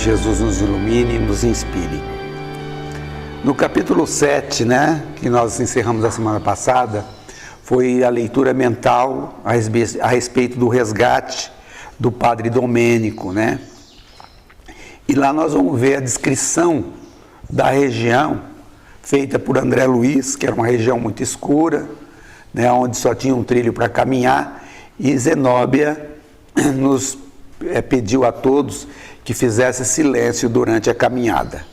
Jesus nos ilumine e nos inspire. No capítulo 7, que nós encerramos a semana passada, foi a leitura mental a respeito do resgate do padre Domênico, E lá nós vamos ver a descrição da região feita por André Luiz, que era uma região muito escura, onde só tinha um trilho para caminhar, e Zenóbia nos pediu a todos que fizesse silêncio durante a caminhada.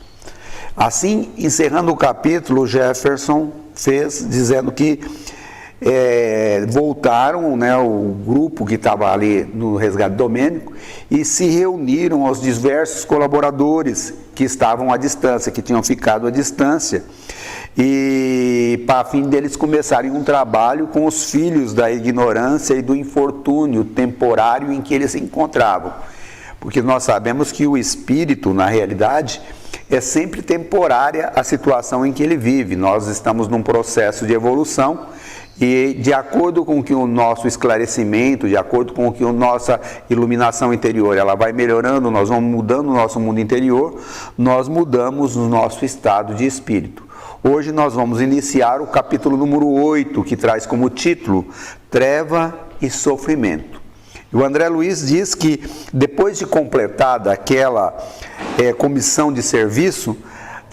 Assim, encerrando o capítulo, Jefferson fez, dizendo que voltaram, o grupo que estava ali no resgate Domênico, e se reuniram aos diversos colaboradores que estavam à distância, que tinham ficado à distância, e para fim deles começarem um trabalho com os filhos da ignorância e do infortúnio temporário em que eles se encontravam. Porque nós sabemos que o espírito, na realidade, é sempre temporária a situação em que ele vive. Nós estamos num processo de evolução e, de acordo com que o nosso esclarecimento, de acordo com que a nossa iluminação interior ela vai melhorando, nós vamos mudando o nosso mundo interior, nós mudamos o nosso estado de espírito. Hoje nós vamos iniciar o capítulo número 8, que traz como título Treva e Sofrimento. E o André Luiz diz que, depois de completada aquela comissão de serviço,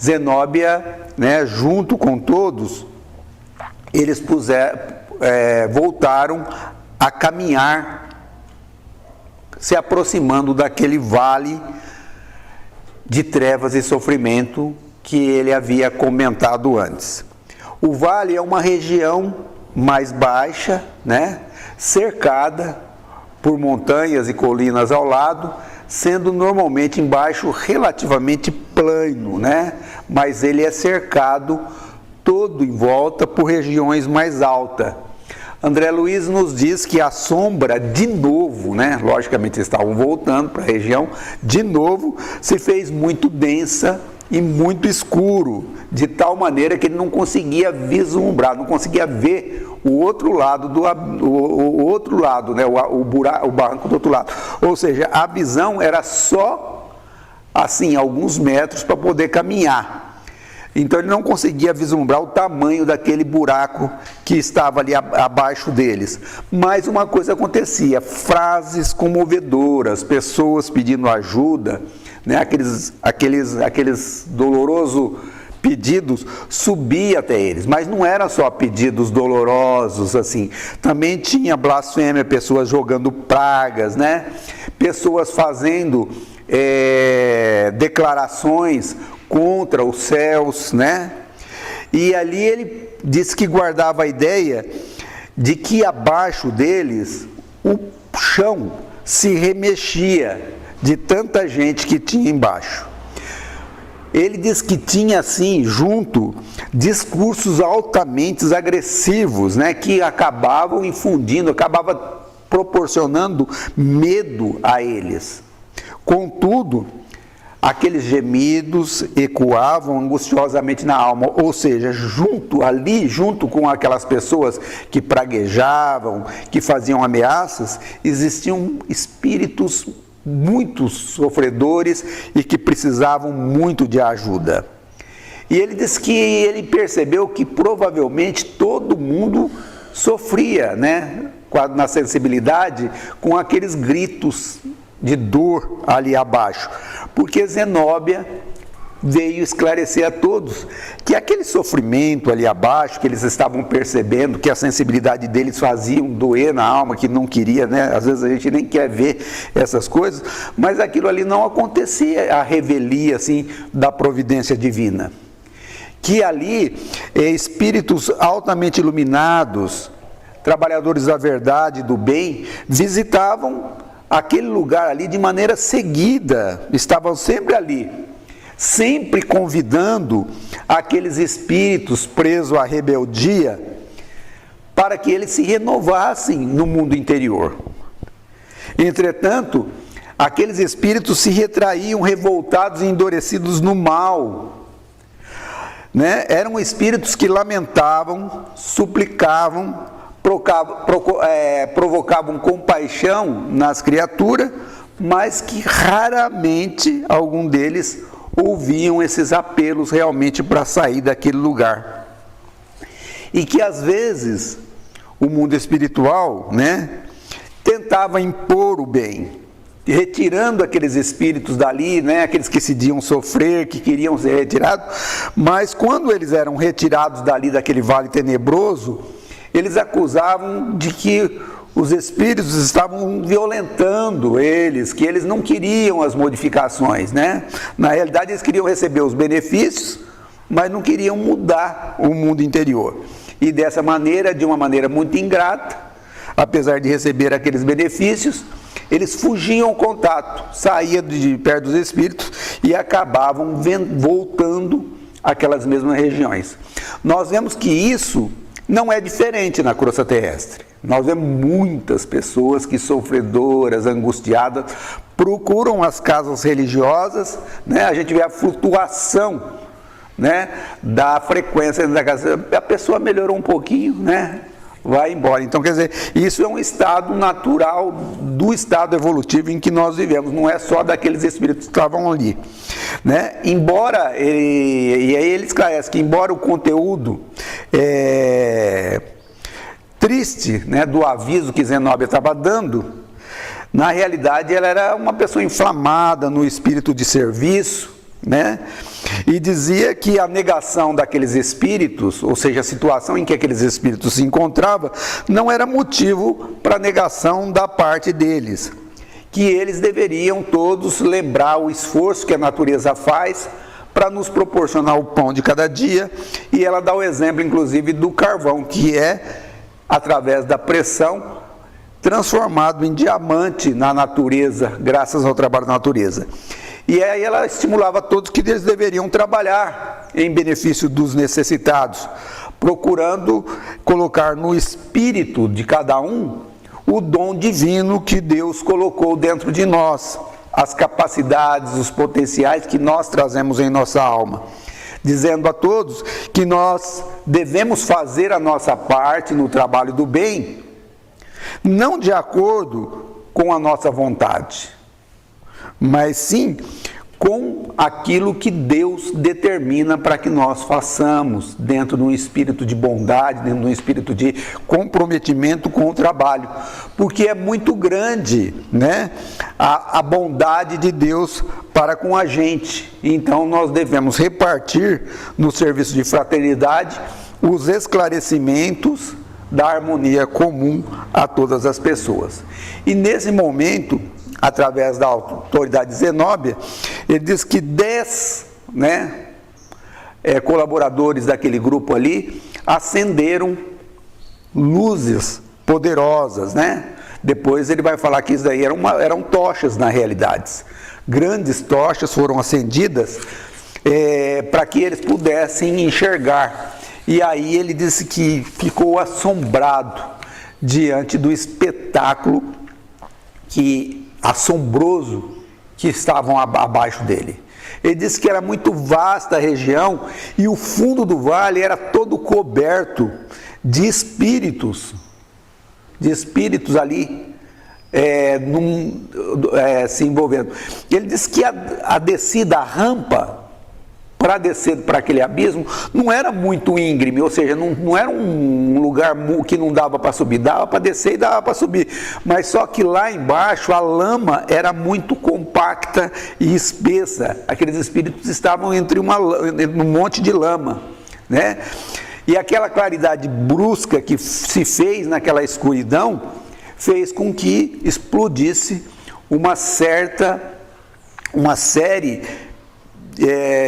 Zenóbia, junto com todos, eles voltaram a caminhar, se aproximando daquele vale de trevas e sofrimento que ele havia comentado antes. O vale é uma região mais baixa, cercada por montanhas e colinas ao lado, sendo normalmente embaixo relativamente plano, mas ele é cercado todo em volta por regiões mais altas. André Luiz nos diz que a sombra, de novo, logicamente eles estavam voltando para a região, de novo se fez muito densa e muito escuro, de tal maneira que ele não conseguia vislumbrar, não conseguia ver o outro lado, o barranco do outro lado. Ou seja, a visão era só, assim, alguns metros para poder caminhar. Então ele não conseguia vislumbrar o tamanho daquele buraco que estava ali abaixo deles. Mas uma coisa acontecia, frases comovedoras, pessoas pedindo ajuda, aqueles dolorosos pedidos subia até eles, mas não eram só pedidos dolorosos assim, também tinha blasfêmia, pessoas jogando pragas, pessoas fazendo declarações contra os céus, e ali ele disse que guardava a ideia de que abaixo deles o chão se remexia de tanta gente que tinha embaixo. Ele diz que tinha, assim, junto, discursos altamente agressivos, que acabavam infundindo, acabava proporcionando medo a eles. Contudo, aqueles gemidos ecoavam angustiosamente na alma, ou seja, junto com aquelas pessoas que praguejavam, que faziam ameaças, existiam espíritos muito sofredores e que precisavam muito de ajuda. E ele diz que ele percebeu que provavelmente todo mundo sofria, na sensibilidade, com aqueles gritos de dor ali abaixo, porque Zenóbia veio esclarecer a todos que aquele sofrimento ali abaixo, que eles estavam percebendo, que a sensibilidade deles fazia doer na alma, que não queria, às vezes a gente nem quer ver essas coisas, mas aquilo ali não acontecia, a revelia assim da providência divina. Que ali espíritos altamente iluminados, trabalhadores da verdade e do bem, visitavam aquele lugar ali de maneira seguida, estavam sempre ali, sempre convidando aqueles espíritos presos à rebeldia para que eles se renovassem no mundo interior. Entretanto, aqueles espíritos se retraíam revoltados e endurecidos no mal. Eram espíritos que lamentavam, suplicavam, provocavam compaixão nas criaturas, mas que raramente algum deles ouviam esses apelos realmente para sair daquele lugar. E que às vezes o mundo espiritual, né, tentava impor o bem, retirando aqueles espíritos dali, né, aqueles que decidiam sofrer, que queriam ser retirados, mas quando eles eram retirados dali daquele vale tenebroso, eles acusavam de que os espíritos estavam violentando eles, que eles não queriam as modificações, né? Na realidade eles queriam receber os benefícios, mas não queriam mudar o mundo interior. E dessa maneira, de uma maneira muito ingrata, apesar de receber aqueles benefícios, eles fugiam ao contato, saíam de perto dos espíritos e acabavam voltando àquelas mesmas regiões. Nós vemos que isso não é diferente na crosta terrestre. Nós vemos muitas pessoas que sofredoras, angustiadas, procuram as casas religiosas, né? A gente vê a flutuação, né, da frequência da casa. A pessoa melhorou um pouquinho, né? Vai embora. Então, quer dizer, isso é um estado natural do estado evolutivo em que nós vivemos, não é só daqueles espíritos que estavam ali, né? Embora, e aí ele esclarece que embora o conteúdo triste, né, do aviso que Zenóbia estava dando, na realidade ela era uma pessoa inflamada no espírito de serviço, né? E dizia que a negação daqueles espíritos, ou seja, a situação em que aqueles espíritos se encontravam, não era motivo para a negação da parte deles, que eles deveriam todos lembrar o esforço que a natureza faz para nos proporcionar o pão de cada dia, e ela dá o exemplo inclusive do carvão, que é através da pressão transformado em diamante na natureza, graças ao trabalho da natureza. E aí ela estimulava todos que eles deveriam trabalhar em benefício dos necessitados, procurando colocar no espírito de cada um o dom divino que Deus colocou dentro de nós, as capacidades, os potenciais que nós trazemos em nossa alma, dizendo a todos que nós devemos fazer a nossa parte no trabalho do bem, não de acordo com a nossa vontade, mas sim com aquilo que Deus determina para que nós façamos, dentro de um espírito de bondade, dentro de um espírito de comprometimento com o trabalho, porque é muito grande, né, a bondade de Deus para com a gente. Então nós devemos repartir no serviço de fraternidade os esclarecimentos da harmonia comum a todas as pessoas. E nesse momento, através da autoridade Zenóbia, ele diz que 10, né, colaboradores daquele grupo ali acenderam luzes poderosas, né? Depois ele vai falar que isso daí eram tochas na realidade. Grandes tochas foram acendidas para que eles pudessem enxergar. E aí ele disse que ficou assombrado diante do espetáculo assombroso que estavam abaixo dele. Ele disse que era muito vasta a região e o fundo do vale era todo coberto de espíritos ali se envolvendo. Ele disse que a descida, a rampa para descer para aquele abismo não era muito íngreme, ou seja, não era um lugar que não dava para subir, dava para descer e dava para subir, mas só que lá embaixo a lama era muito compacta e espessa. Aqueles espíritos estavam entre um monte de lama, né? E aquela claridade brusca que se fez naquela escuridão fez com que explodisse uma série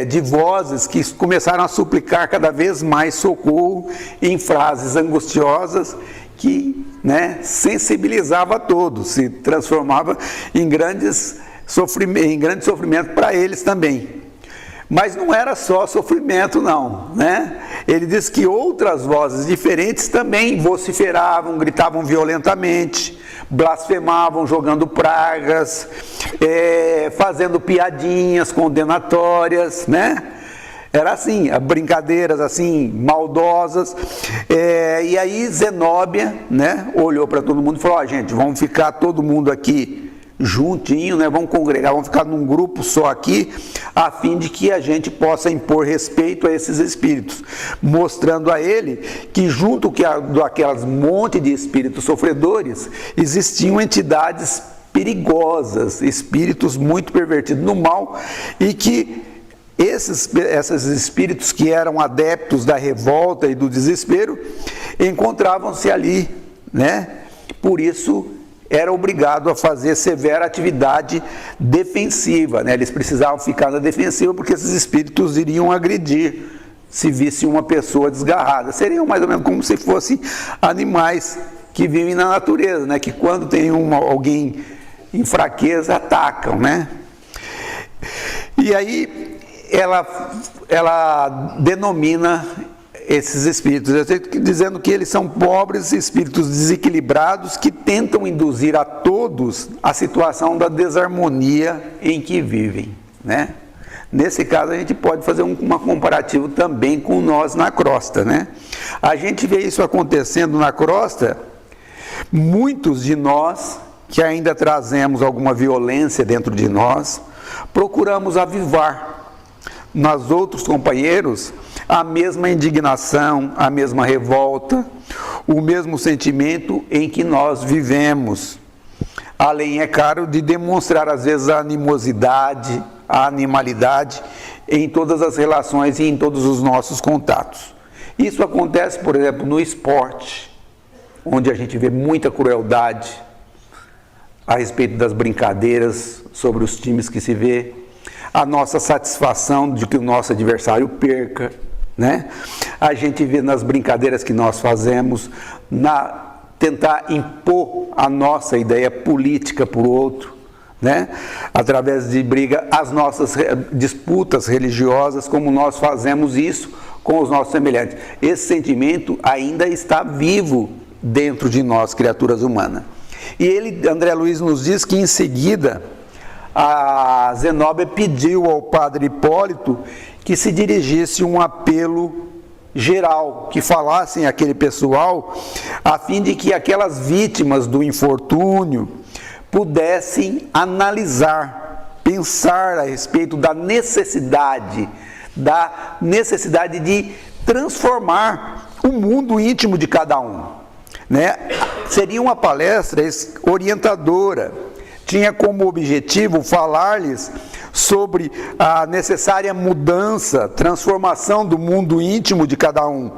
de vozes que começaram a suplicar cada vez mais socorro em frases angustiosas que, né, sensibilizava a todos, se transformava em grande sofrimento para eles também. Mas não era só sofrimento não, né? Ele diz que outras vozes diferentes também vociferavam, gritavam violentamente, blasfemavam, jogando pragas, fazendo piadinhas condenatórias, né? Era assim, brincadeiras assim, maldosas. E aí Zenóbia, né, olhou para todo mundo e falou: gente, vamos ficar todo mundo aqui juntinho, né? Vamos congregar, vamos ficar num grupo só aqui, a fim de que a gente possa impor respeito a esses espíritos, mostrando a ele que junto daquelas monte de espíritos sofredores, existiam entidades perigosas, espíritos muito pervertidos no mal, e que esses espíritos que eram adeptos da revolta e do desespero, encontravam-se ali, né? Por isso, era obrigado a fazer severa atividade defensiva, né? Eles precisavam ficar na defensiva porque esses espíritos iriam agredir se vissem uma pessoa desgarrada. Seriam mais ou menos como se fossem animais que vivem na natureza, né? Que quando tem alguém em fraqueza, atacam, né? E aí ela denomina esses espíritos, dizendo que eles são pobres espíritos desequilibrados que tentam induzir a todos a situação da desarmonia em que vivem, né? Nesse caso a gente pode fazer uma comparativo também com nós na crosta, né? A gente vê isso acontecendo na crosta, muitos de nós que ainda trazemos alguma violência dentro de nós, procuramos avivar nos outros companheiros a mesma indignação, a mesma revolta, o mesmo sentimento em que nós vivemos. Além, é claro, de demonstrar às vezes a animosidade, a animalidade em todas as relações e em todos os nossos contatos. Isso acontece, por exemplo, no esporte, onde a gente vê muita crueldade a respeito das brincadeiras sobre os times que se vê, a nossa satisfação de que o nosso adversário perca, né? A gente vê nas brincadeiras que nós fazemos, tentar impor a nossa ideia política para o outro, né? Através de briga, as nossas disputas religiosas, como nós fazemos isso com os nossos semelhantes. Esse sentimento ainda está vivo dentro de nós, criaturas humanas. E André Luiz nos diz que em seguida a Zenóbia pediu ao padre Hipólito que se dirigisse um apelo geral, que falassem àquele pessoal, a fim de que aquelas vítimas do infortúnio pudessem analisar, pensar a respeito da necessidade de transformar o mundo íntimo de cada um, né? Seria uma palestra orientadora, tinha como objetivo falar-lhes sobre a necessária mudança, transformação do mundo íntimo de cada um,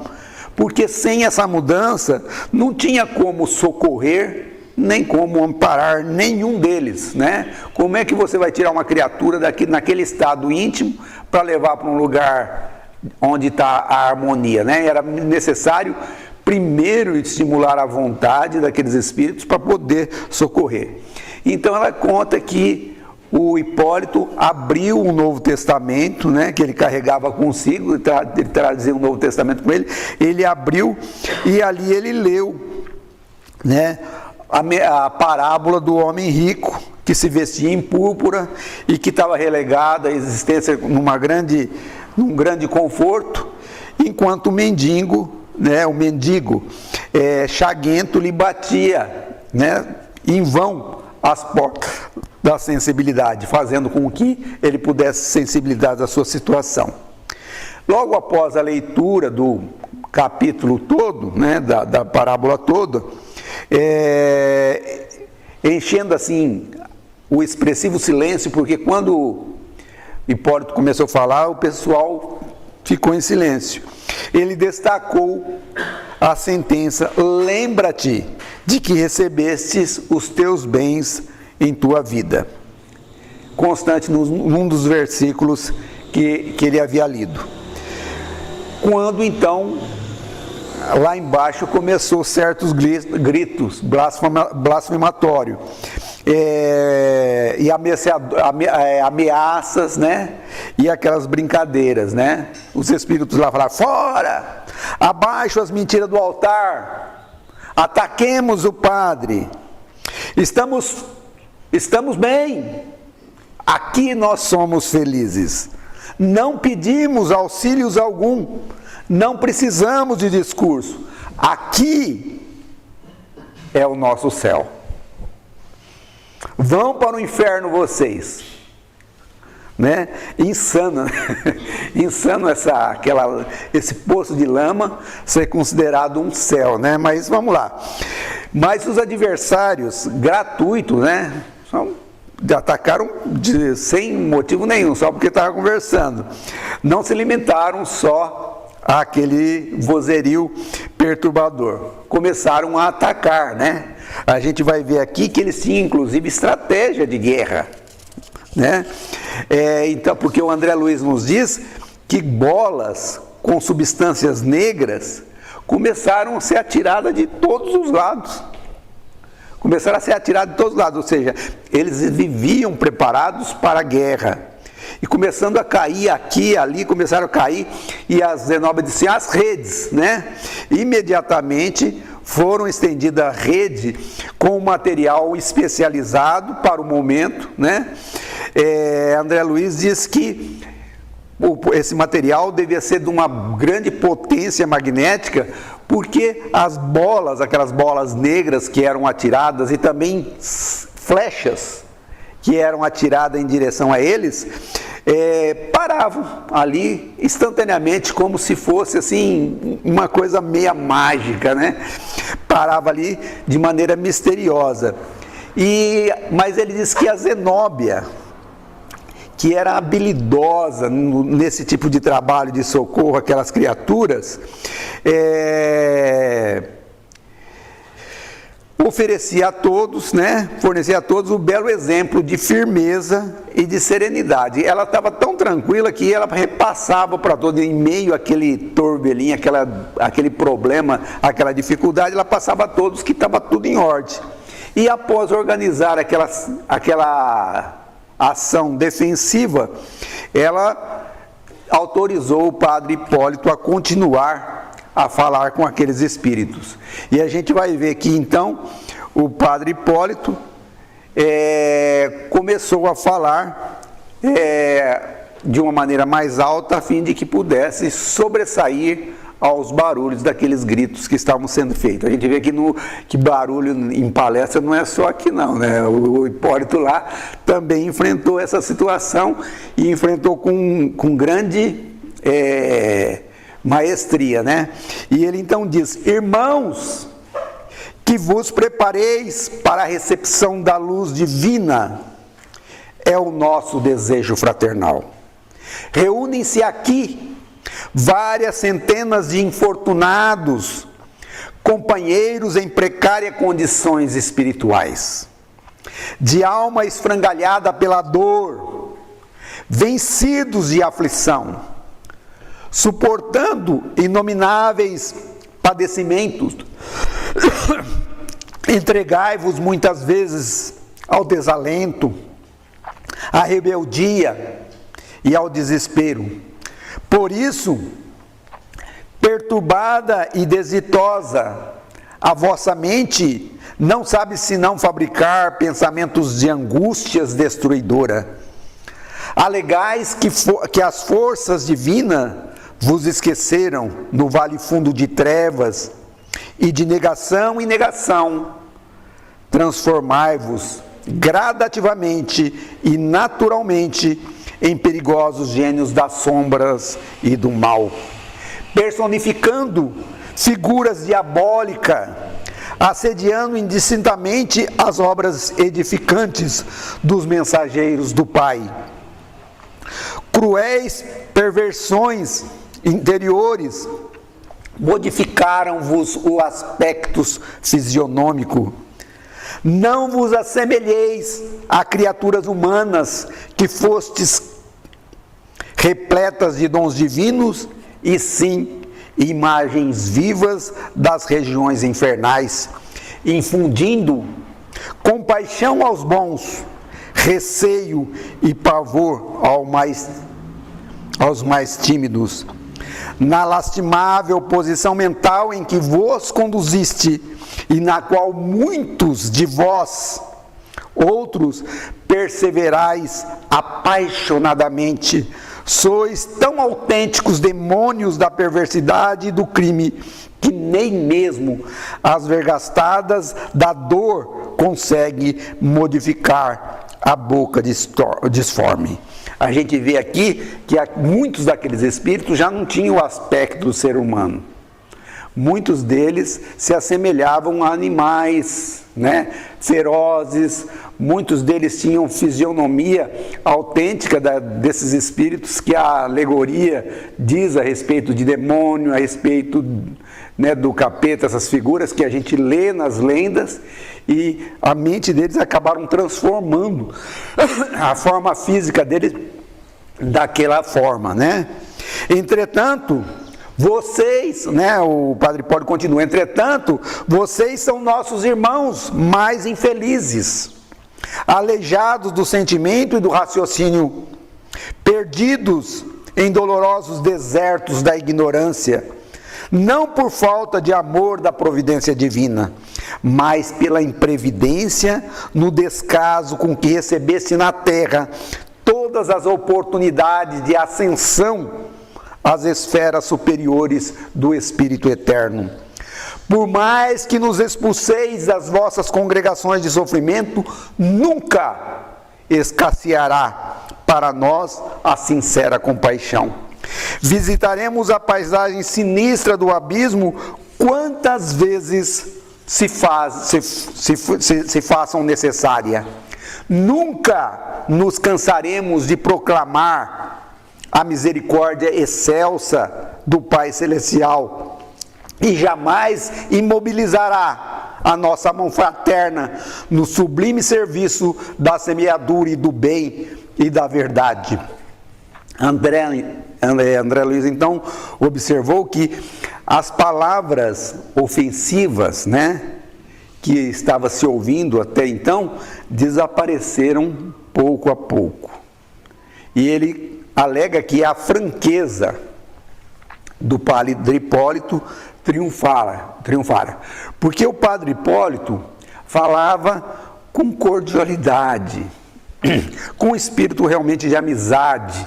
porque sem essa mudança não tinha como socorrer, nem como amparar nenhum deles, né? Como é que você vai tirar uma criatura naquele estado íntimo para levar para um lugar onde está a harmonia, né? Era necessário primeiro estimular a vontade daqueles espíritos para poder socorrer. Então ela conta que o Hipólito abriu um Novo Testamento, né, que ele carregava consigo, ele trazia um Novo Testamento com ele, ele abriu e ali ele leu, né, a parábola do homem rico que se vestia em púrpura e que estava relegado à existência num grande conforto, enquanto o mendigo chaguento lhe batia, né, em vão as portas da sensibilidade, fazendo com que ele pudesse sensibilizar a sua situação. Logo após a leitura do capítulo todo, né, da parábola toda, enchendo assim o expressivo silêncio, porque quando Hipólito começou a falar, o pessoal ficou em silêncio. Ele destacou a sentença: lembra-te de que recebestes os teus bens em tua vida, constante num dos versículos que ele havia lido. Quando então, lá embaixo começou certos gritos blasfematórios, e ameaças, né? E aquelas brincadeiras, né? Os espíritos lá falaram: fora, abaixo as mentiras do altar, ataquemos o padre, estamos bem, aqui nós somos felizes, não pedimos auxílios algum, não precisamos de discurso, aqui é o nosso céu. vão para o inferno vocês. Né? Insano, né? Insano esse poço de lama ser considerado um céu, né? Mas vamos lá. Mas os adversários gratuitos, né? Atacaram sem motivo nenhum, só porque estavam conversando. Não se limitaram só àquele vozerio perturbador. Começaram a atacar, né? A gente vai ver aqui que eles tinham inclusive estratégia de guerra. Né? Então, porque o André Luiz nos diz que bolas com substâncias negras começaram a ser atiradas de todos os lados. Começaram a ser atiradas de todos os lados, ou seja, eles viviam preparados para a guerra. E começando a cair aqui, ali, começaram a cair, e a Zenóbia disse, as redes, né? Imediatamente foram estendidas a rede com material especializado para o momento, né? André Luiz diz que esse material devia ser de uma grande potência magnética, porque as bolas, aquelas bolas negras que eram atiradas e também flechas que eram atiradas em direção a eles, paravam ali instantaneamente, como se fosse assim uma coisa meia mágica, né? Parava ali de maneira misteriosa. Mas ele diz que a Zenóbia, que era habilidosa nesse tipo de trabalho de socorro àquelas criaturas, oferecia a todos, né, fornecia a todos um belo exemplo de firmeza e de serenidade. Ela estava tão tranquila que ela repassava para todos, em meio àquele torvelinho, aquele problema, aquela dificuldade, ela passava a todos que estava tudo em ordem. E após organizar aquela ação defensiva, ela autorizou o padre Hipólito a continuar a falar com aqueles espíritos. E a gente vai ver que então o padre Hipólito começou a falar de uma maneira mais alta, a fim de que pudesse sobressair aos barulhos daqueles gritos que estavam sendo feitos. A gente vê que barulho em palestra não é só aqui não, né? O Hipólito lá também enfrentou essa situação e enfrentou com grande maestria, né? E ele então diz, irmãos, que vos prepareis para a recepção da luz divina, é o nosso desejo fraternal. Reúnem-se aqui várias centenas de infortunados, companheiros em precárias condições espirituais, de alma esfrangalhada pela dor, vencidos de aflição, suportando inomináveis padecimentos. Entregai-vos muitas vezes ao desalento, à rebeldia e ao desespero. Por isso, perturbada e desditosa, a vossa mente não sabe senão fabricar pensamentos de angústias destruidora. Alegais que as forças divinas vos esqueceram no vale fundo de trevas e de negação em negação. Transformai-vos gradativamente e naturalmente em perigosos gênios das sombras e do mal, personificando figuras diabólicas, assediando indistintamente as obras edificantes dos mensageiros do Pai. Cruéis perversões interiores modificaram-vos o aspecto fisionômico. Não vos assemelheis a criaturas humanas que fostes repletas de dons divinos, e sim imagens vivas das regiões infernais, infundindo compaixão aos bons, receio e pavor aos mais tímidos. Na lastimável posição mental em que vos conduziste, e na qual muitos de vós, outros, perseverais apaixonadamente, sois tão autênticos demônios da perversidade e do crime, que nem mesmo as vergastadas da dor consegue modificar a boca disforme. A gente vê aqui que muitos daqueles espíritos já não tinham o aspecto do ser humano. Muitos deles se assemelhavam a animais, né, ferozes. Muitos deles tinham fisionomia autêntica desses espíritos que a alegoria diz a respeito de demônio, a respeito, né, do capeta, essas figuras que a gente lê nas lendas, e a mente deles acabaram transformando a forma física deles daquela forma, né? Entretanto, vocês, né, o Padre Hipólito continua, entretanto, vocês são nossos irmãos mais infelizes, aleijados do sentimento e do raciocínio, perdidos em dolorosos desertos da ignorância, não por falta de amor da providência divina, mas pela imprevidência no descaso com que recebesse na terra todas as oportunidades de ascensão às esferas superiores do Espírito Eterno. Por mais que nos expulseis das vossas congregações de sofrimento, nunca escasseará para nós a sincera compaixão. Visitaremos a paisagem sinistra do abismo quantas vezes se façam necessária. Nunca nos cansaremos de proclamar a misericórdia excelsa do Pai Celestial, e jamais imobilizará a nossa mão fraterna no sublime serviço da semeadura e do bem e da verdade. André Luiz então observou que as palavras ofensivas, né, que estava se ouvindo até então, desapareceram pouco a pouco. E ele alega que a franqueza do Padre Hipólito triunfara, porque o Padre Hipólito falava com cordialidade, com um espírito realmente de amizade.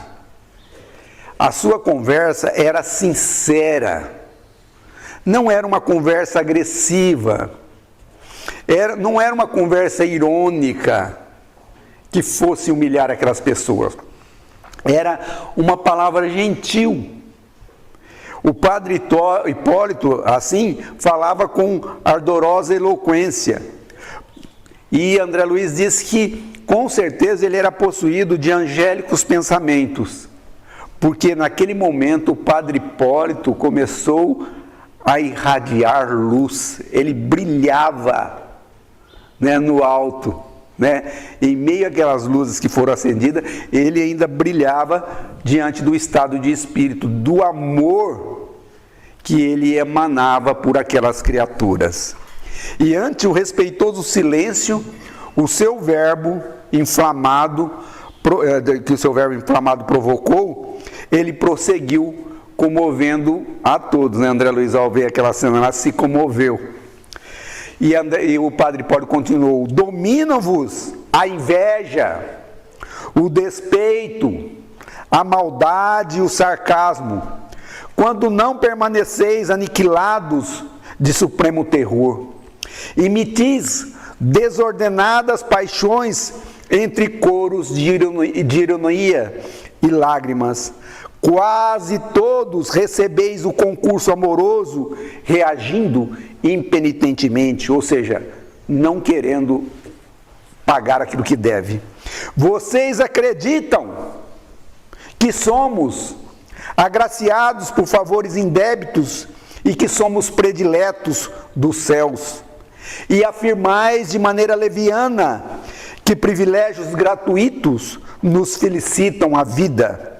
A sua conversa era sincera, não era uma conversa agressiva, não era uma conversa irônica que fosse humilhar aquelas pessoas. Era uma palavra gentil. O Padre Hipólito, assim, falava com ardorosa eloquência. E André Luiz diz que, com certeza, ele era possuído de angélicos pensamentos, porque naquele momento o Padre Hipólito começou a irradiar luz. Ele brilhava, né, no alto, né? Em meio àquelas luzes que foram acendidas, ele ainda brilhava diante do estado de espírito, do amor que ele emanava por aquelas criaturas. E ante o respeitoso silêncio, o seu verbo inflamado, que o seu verbo inflamado provocou, ele prosseguiu, comovendo a todos, né? André Luiz, ao ver aquela cena lá, se comoveu. E o Padre Hipólito continuou: dominam-vos a inveja, o despeito, a maldade e o sarcasmo, quando não permaneceis aniquilados de supremo terror. Emitis desordenadas paixões entre coros de ironia e lágrimas. Quase todos recebeis o concurso amoroso, reagindo impenitentemente, ou seja, não querendo pagar aquilo que deve. Vocês acreditam que somos agraciados por favores indébitos e que somos prediletos dos céus, e afirmais de maneira leviana que privilégios gratuitos nos felicitam a vida.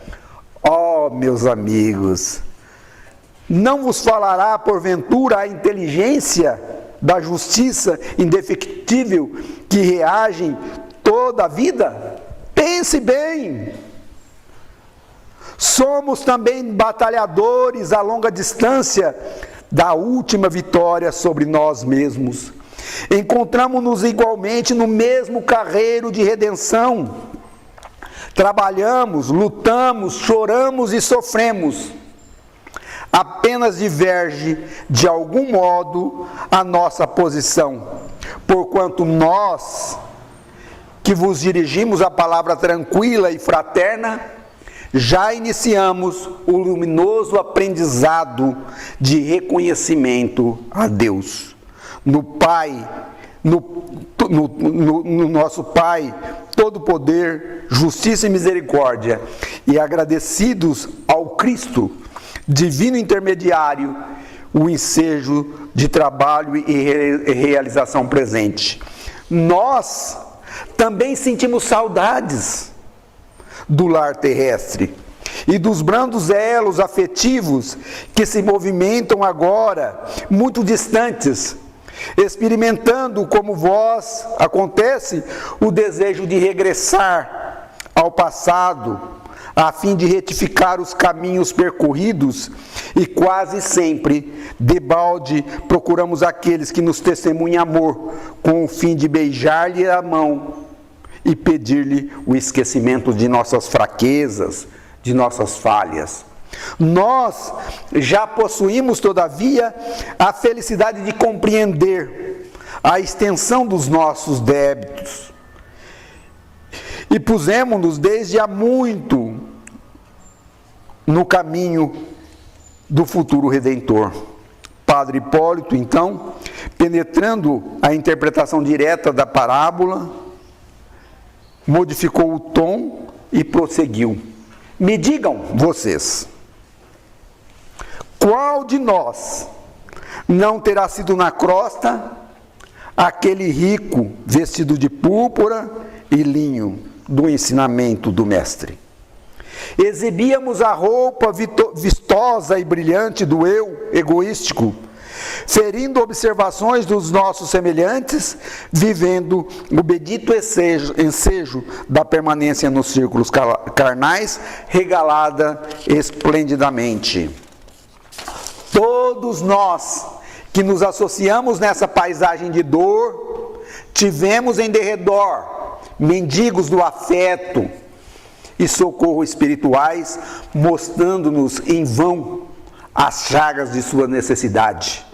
Ó, meus amigos, não vos falará porventura a inteligência da justiça indefectível que reage toda a vida? Pense bem. Somos também batalhadores a longa distância da última vitória sobre nós mesmos. Encontramos-nos igualmente no mesmo carreiro de redenção. Trabalhamos, lutamos, choramos e sofremos. Apenas diverge, de algum modo, a nossa posição. porquanto nós, que vos dirigimos a palavra tranquila e fraterna, já iniciamos o luminoso aprendizado de reconhecimento a Deus, no Pai, no nosso Pai, todo poder, justiça e misericórdia, e agradecidos ao Cristo, divino intermediário, o ensejo de trabalho e realização presente. Nós também sentimos saudades do lar terrestre e dos brandos elos afetivos que se movimentam agora, muito distantes, experimentando como vós acontece o desejo de regressar ao passado, a fim de retificar os caminhos percorridos, e quase sempre, debalde, procuramos aqueles que nos testemunham amor, com o fim de beijar-lhe a mão e pedir-lhe o esquecimento de nossas fraquezas, de nossas falhas. Nós já possuímos, todavia, a felicidade de compreender a extensão dos nossos débitos e pusemos-nos desde há muito no caminho do futuro Redentor. Padre Hipólito, então, penetrando a interpretação direta da parábola, modificou o tom e prosseguiu. Me digam, vocês, qual de nós não terá sido na crosta aquele rico vestido de púrpura e linho do ensinamento do Mestre? Exibíamos a roupa vistosa e brilhante do eu egoístico, ferindo observações dos nossos semelhantes, vivendo o bendito ensejo da permanência nos círculos carnais, regalada esplendidamente. Todos nós que nos associamos nessa paisagem de dor, tivemos em derredor mendigos do afeto e socorro espirituais, mostrando-nos em vão as chagas de sua necessidade.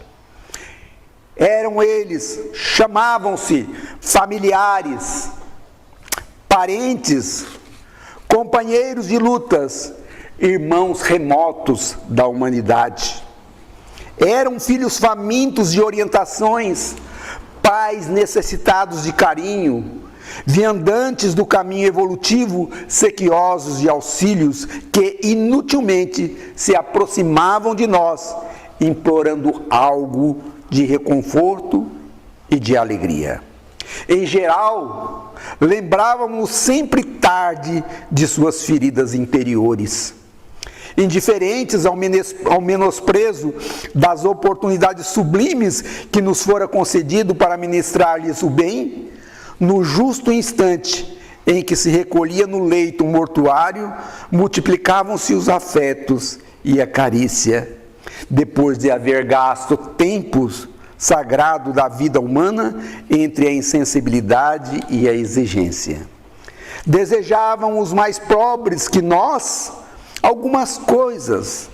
Eram eles, chamavam-se familiares, parentes, companheiros de lutas, irmãos remotos da humanidade. Eram filhos famintos de orientações, pais necessitados de carinho, viandantes do caminho evolutivo, sequiosos de auxílios que inutilmente se aproximavam de nós, implorando algo de reconforto e de alegria. Em geral, lembrávamos sempre tarde de suas feridas interiores, indiferentes ao menosprezo das oportunidades sublimes que nos fora concedido para ministrar-lhes o bem. No justo instante em que se recolhia no leito mortuário, multiplicavam-se os afetos e a carícia, depois de haver gasto tempos sagrado da vida humana entre a insensibilidade e a exigência. Desejavam os mais pobres que nós algumas coisas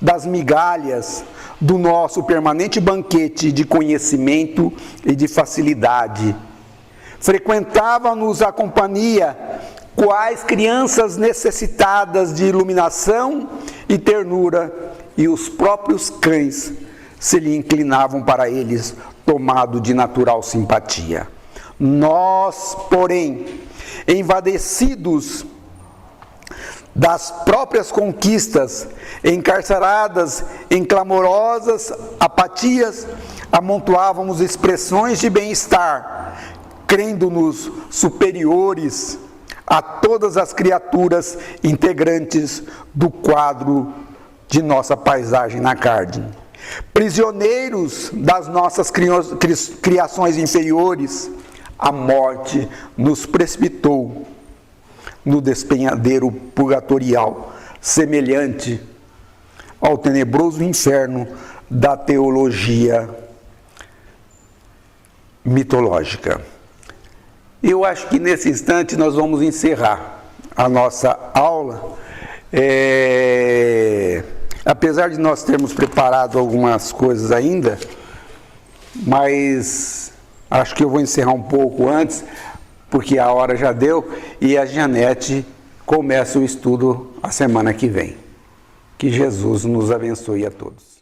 das migalhas do nosso permanente banquete de conhecimento e de facilidade. Frequentavam-nos a companhia quais crianças necessitadas de iluminação e ternura, e os próprios cães se lhe inclinavam para eles, tomado de natural simpatia. Nós, porém, envadecidos das próprias conquistas, encarceradas em clamorosas apatias, amontoávamos expressões de bem-estar, crendo-nos superiores a todas as criaturas integrantes do quadro de nossa paisagem na carne. Prisioneiros das nossas criações inferiores, a morte nos precipitou no despenhadeiro purgatorial, semelhante ao tenebroso inferno da teologia mitológica. Eu acho que nesse instante nós vamos encerrar a nossa aula. Apesar de nós termos preparado algumas coisas ainda, mas Acho que eu vou encerrar um pouco antes, porque a hora já deu, e a Janete começa o estudo a semana que vem. Que Jesus nos abençoe a todos.